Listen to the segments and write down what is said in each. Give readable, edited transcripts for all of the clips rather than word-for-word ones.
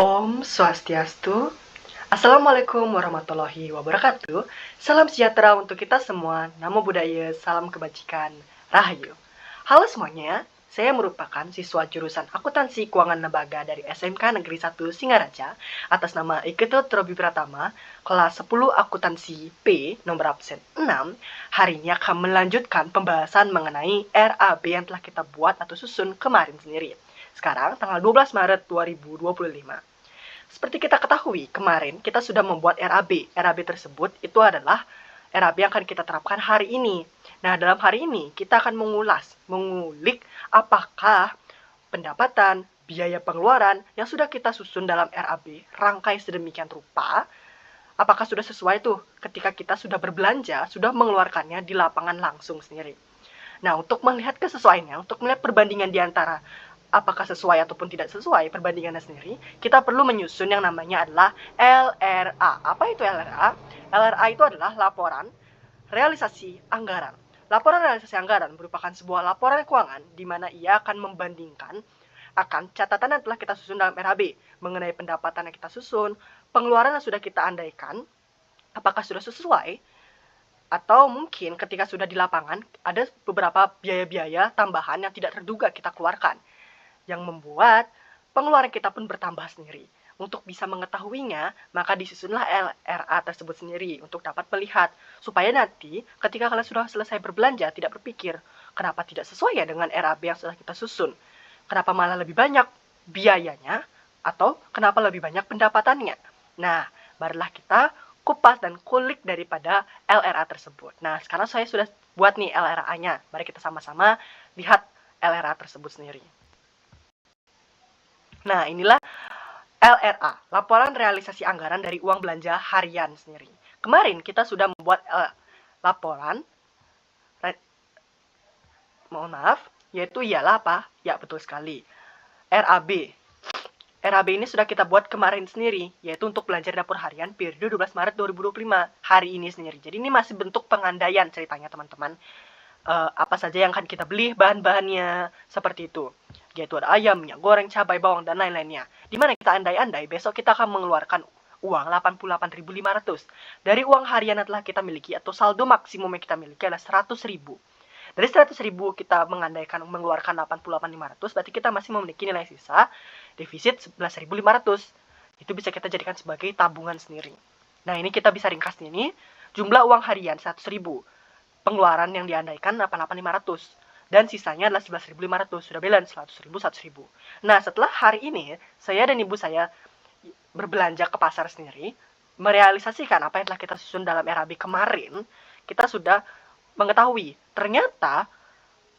Om Swastiastu. Assalamualaikum warahmatullahi wabarakatuh. Salam sejahtera untuk kita semua. Namo Buddhaya, salam kebajikan, Rahayu. Halo semuanya, saya merupakan siswa jurusan Akuntansi Keuangan Lembaga dari SMK Negeri 1 Singaraja atas nama Iketo Trobi Pratama, kelas 10 Akuntansi P, nomor absen 6. Hari ini akan melanjutkan pembahasan mengenai RAB yang telah kita buat atau susun kemarin sendiri. Sekarang tanggal 12 Maret 2025. Seperti kita ketahui, kemarin kita sudah membuat RAB. RAB tersebut itu adalah RAB yang akan kita terapkan hari ini. Nah, dalam hari ini kita akan mengulik apakah pendapatan, biaya pengeluaran yang sudah kita susun dalam RAB rangkai sedemikian rupa, apakah sudah sesuai tuh ketika kita sudah berbelanja, sudah mengeluarkannya di lapangan langsung sendiri. Nah, untuk melihat kesesuaiannya, untuk melihat perbandingan di antara apakah sesuai ataupun tidak sesuai perbandingannya sendiri, kita perlu menyusun yang namanya adalah LRA. Apa itu LRA? LRA itu adalah laporan realisasi anggaran. Laporan realisasi anggaran merupakan sebuah laporan keuangan di mana ia akan membandingkan akan catatan yang telah kita susun dalam RAB mengenai pendapatan yang kita susun, pengeluaran yang sudah kita andaikan, apakah sudah sesuai, atau mungkin ketika sudah di lapangan ada beberapa biaya-biaya tambahan yang tidak terduga kita keluarkan, yang membuat pengeluaran kita pun bertambah sendiri. Untuk bisa mengetahuinya, maka disusunlah LRA tersebut sendiri untuk dapat melihat, supaya nanti ketika kalian sudah selesai berbelanja tidak berpikir, kenapa tidak sesuai ya dengan RAB yang sudah kita susun? Kenapa malah lebih banyak biayanya? Atau kenapa lebih banyak pendapatannya? Nah, barulah kita kupas dan kulik daripada LRA tersebut. Nah, sekarang saya sudah buat nih LRA-nya. Mari kita sama-sama lihat LRA tersebut sendiri. Nah, inilah LRA, Laporan Realisasi Anggaran dari Uang Belanja Harian sendiri. Kemarin kita sudah membuat laporan, yaitu ialah apa? Ya, betul sekali. RAB. RAB ini sudah kita buat kemarin sendiri, yaitu untuk belanja dapur harian periode 12 Maret 2025, hari ini sendiri. Jadi ini masih bentuk pengandaian ceritanya, teman-teman. Apa saja yang akan kita beli, bahan-bahannya, seperti itu. Yaitu ada ayam, minyak goreng, cabai, bawang, dan lain-lainnya. Dimana kita andai-andai, besok kita akan mengeluarkan uang 88.500. Dari uang harian yang telah kita miliki, atau saldo maksimum yang kita miliki adalah 100.000. Dari 100.000 kita mengandaikan mengeluarkan 88.500, berarti kita masih memiliki nilai sisa, defisit 11.500. Itu bisa kita jadikan sebagai tabungan sendiri. Nah, ini kita bisa ringkas ini, jumlah uang harian 100.000. Pengeluaran yang diandaikan 88.500 dan sisanya adalah 11.500. Sudah balance 100.000 100.000. Nah, setelah hari ini saya dan ibu saya berbelanja ke pasar sendiri, merealisasikan apa yang telah kita susun dalam RAB kemarin, kita sudah mengetahui ternyata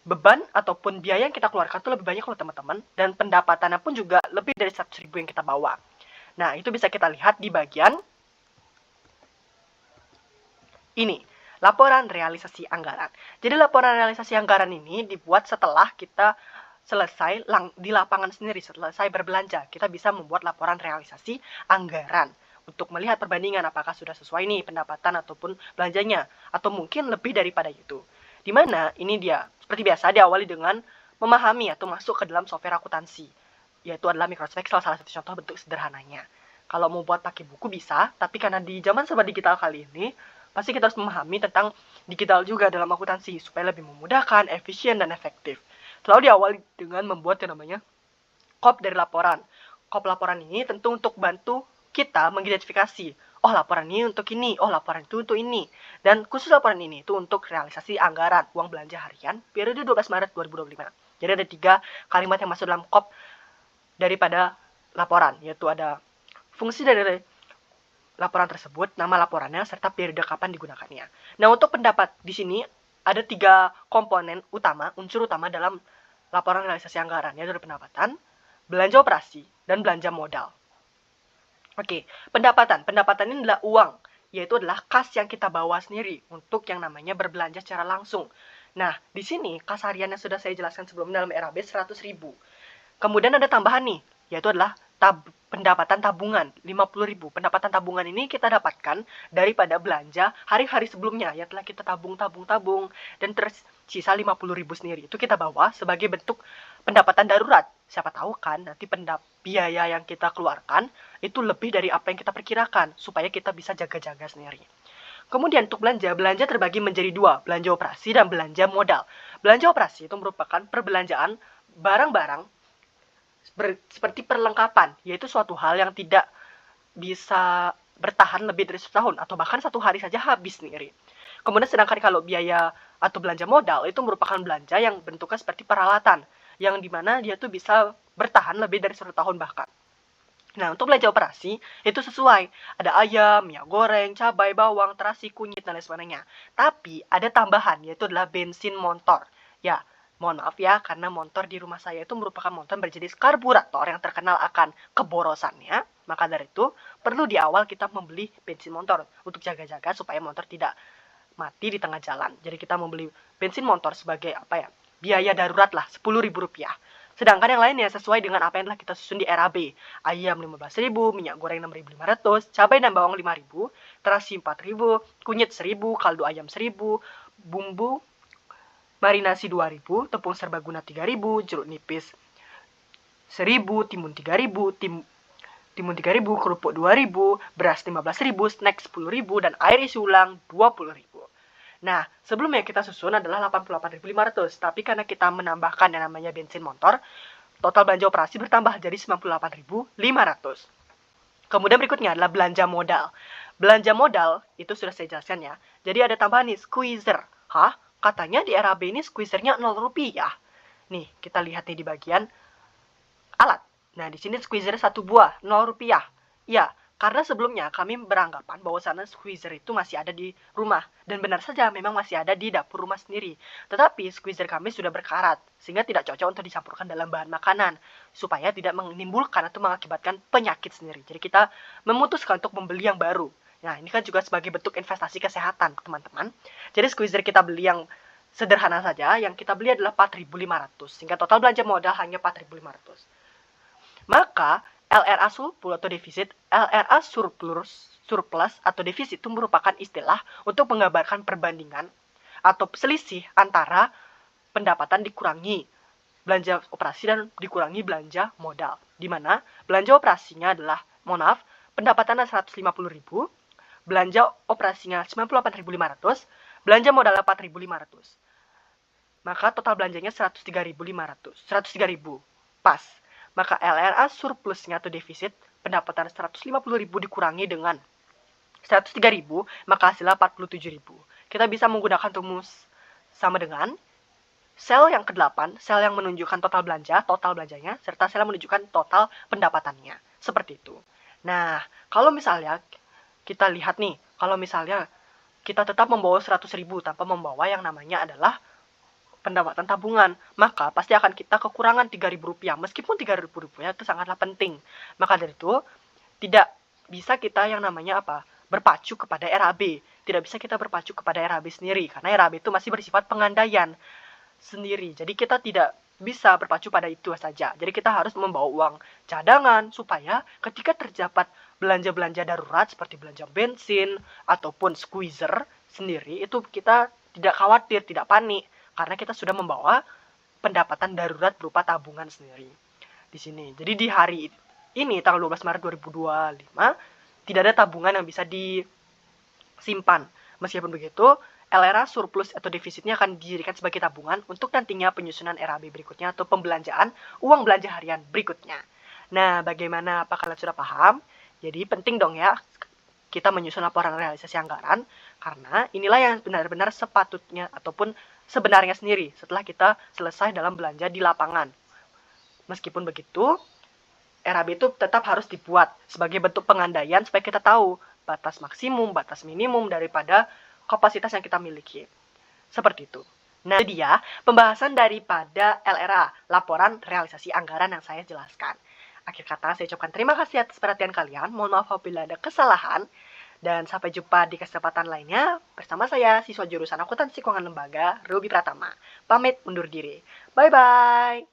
beban ataupun biaya yang kita keluarkan itu lebih banyak loh, teman-teman, dan pendapatannya pun juga lebih dari 100.000 yang kita bawa. Nah, itu bisa kita lihat di bagian ini, laporan realisasi anggaran. Jadi laporan realisasi anggaran ini dibuat setelah kita selesai di lapangan sendiri, selesai berbelanja. Kita bisa membuat laporan realisasi anggaran untuk melihat perbandingan apakah sudah sesuai nih pendapatan ataupun belanjanya, atau mungkin lebih daripada itu. Dimana ini dia, seperti biasa, diawali dengan memahami atau masuk ke dalam software akuntansi, yaitu adalah Microsoft Excel, salah satu contoh bentuk sederhananya. Kalau mau buat pakai buku bisa, tapi karena di zaman serba digital kali ini, pasti kita harus memahami tentang digital juga dalam akuntansi supaya lebih memudahkan, efisien, dan efektif. Selalu diawali dengan membuat yang namanya KOP dari laporan. KOP laporan ini tentu untuk bantu kita mengidentifikasi, oh laporan ini untuk ini, oh laporan itu untuk ini. Dan khusus laporan ini itu untuk realisasi anggaran uang belanja harian periode 12 Maret 2025. Jadi ada 3 kalimat yang masuk dalam KOP daripada laporan, yaitu ada fungsi dari laporan tersebut, nama laporannya, serta periode kapan digunakannya. Nah, untuk pendapat di sini ada 3 komponen utama, unsur utama dalam laporan realisasi anggaran, yaitu pendapatan, belanja operasi, dan belanja modal. Oke, pendapatan. Pendapatan ini adalah uang, yaitu adalah kas yang kita bawa sendiri untuk yang namanya berbelanja secara langsung. Nah, di sini kas harian yang sudah saya jelaskan sebelumnya dalam RAB 100.000. Kemudian ada tambahan nih, yaitu adalah pendapatan tabungan 50.000. Pendapatan tabungan ini kita dapatkan daripada belanja hari-hari sebelumnya yang telah kita tabung dan tersisa 50.000 sendiri. Itu kita bawa sebagai bentuk pendapatan darurat. Siapa tahu kan nanti biaya yang kita keluarkan itu lebih dari apa yang kita perkirakan supaya kita bisa jaga-jaga sendiri. Kemudian untuk belanja terbagi menjadi dua, belanja operasi dan belanja modal. Belanja operasi itu merupakan perbelanjaan barang-barang seperti perlengkapan, yaitu suatu hal yang tidak bisa bertahan lebih dari 1 tahun atau bahkan 1 hari saja habis sendiri. Kemudian sedangkan kalau biaya atau belanja modal itu merupakan belanja yang bentuknya seperti peralatan, yang dimana dia tuh bisa bertahan lebih dari 1 tahun bahkan. Nah, untuk belanja operasi itu sesuai. Ada ayam, minyak goreng, cabai, bawang, terasi, kunyit, dan lain sebagainya. Tapi ada tambahan, yaitu adalah bensin motor. Ya, mohon maaf ya, karena motor di rumah saya itu merupakan motor berjenis karburator yang terkenal akan keborosannya. Maka dari itu, perlu di awal kita membeli bensin motor untuk jaga-jaga supaya motor tidak mati di tengah jalan. Jadi kita membeli bensin motor sebagai biaya darurat lah, Rp10.000. Sedangkan yang lainnya sesuai dengan apa yang telah kita susun di RAB. Ayam 15.000, minyak goreng 6.500, cabai dan bawang 5.000, terasi 4.000, kunyit 1.000, kaldu ayam 1.000, bumbu marinasi 2.000, tepung serbaguna 3.000, jeruk nipis 1.000, timun 3.000, timun 3.000, kerupuk 2.000, beras 15.000, snack 10.000, dan air isi ulang 20.000. Nah, sebelumnya kita susun adalah 88.500, tapi karena kita menambahkan yang namanya bensin motor, total belanja operasi bertambah jadi 98.500. Kemudian berikutnya adalah belanja modal. Belanja modal itu sudah saya jelaskan ya. Jadi ada tambahan nih, squeezer. Hah? Katanya di RAB ini squeezernya Rp0. Nih, kita lihat nih di bagian alat. Nah, di sini squeezer 1 buah, Rp0. Ya, karena sebelumnya kami beranggapan bahwasannya squeezer itu masih ada di rumah. Dan benar saja memang masih ada di dapur rumah sendiri. Tetapi squeezer kami sudah berkarat, sehingga tidak cocok untuk dicampurkan dalam bahan makanan. Supaya tidak menimbulkan atau mengakibatkan penyakit sendiri. Jadi kita memutuskan untuk membeli yang baru. Nah, ini kan juga sebagai bentuk investasi kesehatan, teman-teman. Jadi squeezer kita beli yang sederhana saja, yang kita beli adalah 4.500. Sehingga total belanja modal hanya 4.500. Maka LRA surplus atau defisit, LRA surplus atau defisit itu merupakan istilah untuk menggambarkan perbandingan atau selisih antara pendapatan dikurangi belanja operasi dan dikurangi belanja modal. Di mana belanja operasinya adalah, pendapatannya 150.000, belanja operasinya 98.500, belanja modal 4.500. Maka total belanjanya 103.500. 103.000. Pas. Maka LRA surplusnya atau defisit pendapatan 150.000 dikurangi dengan 103.000, maka hasilnya 47.000. Kita bisa menggunakan rumus sama dengan sel yang ke-8, sel yang menunjukkan total belanjanya, serta sel yang menunjukkan total pendapatannya. Seperti itu. Nah, kalau misalnya kita lihat nih, kalau misalnya kita tetap membawa 100.000 tanpa membawa yang namanya adalah pendapatan tabungan, maka pasti akan kita kekurangan Rp3.000. Meskipun Rp3.000 itu sangatlah penting. Maka dari itu, tidak bisa kita yang namanya berpacu kepada RAB. Tidak bisa kita berpacu kepada RAB sendiri, karena RAB itu masih bersifat pengandaian sendiri. Jadi kita tidak bisa berpacu pada itu saja. Jadi kita harus membawa uang cadangan supaya ketika terdapat belanja-belanja darurat seperti belanja bensin ataupun squeezer sendiri, itu kita tidak khawatir, tidak panik, karena kita sudah membawa pendapatan darurat berupa tabungan sendiri di sini. Jadi di hari ini tanggal 12 Maret 2025 tidak ada tabungan yang bisa disimpan. Meskipun begitu, LRA surplus atau defisitnya akan dijadikan sebagai tabungan untuk nantinya penyusunan RAB berikutnya atau pembelanjaan uang belanja harian berikutnya. Nah, bagaimana? Apa kalian sudah paham? Jadi penting dong ya kita menyusun laporan realisasi anggaran, karena inilah yang benar-benar sepatutnya ataupun sebenarnya sendiri setelah kita selesai dalam belanja di lapangan. Meskipun begitu, RAB itu tetap harus dibuat sebagai bentuk pengandaian supaya kita tahu batas maksimum, batas minimum daripada kapasitas yang kita miliki. Seperti itu. Nah, itu dia pembahasan daripada LRA, laporan realisasi anggaran yang saya jelaskan. Akhir kata, saya ucapkan terima kasih atas perhatian kalian. Mohon maaf apabila ada kesalahan. Dan sampai jumpa di kesempatan lainnya bersama saya, siswa jurusan Akuntansi Keuangan Lembaga, Ruby Pratama. Pamit undur diri. Bye-bye.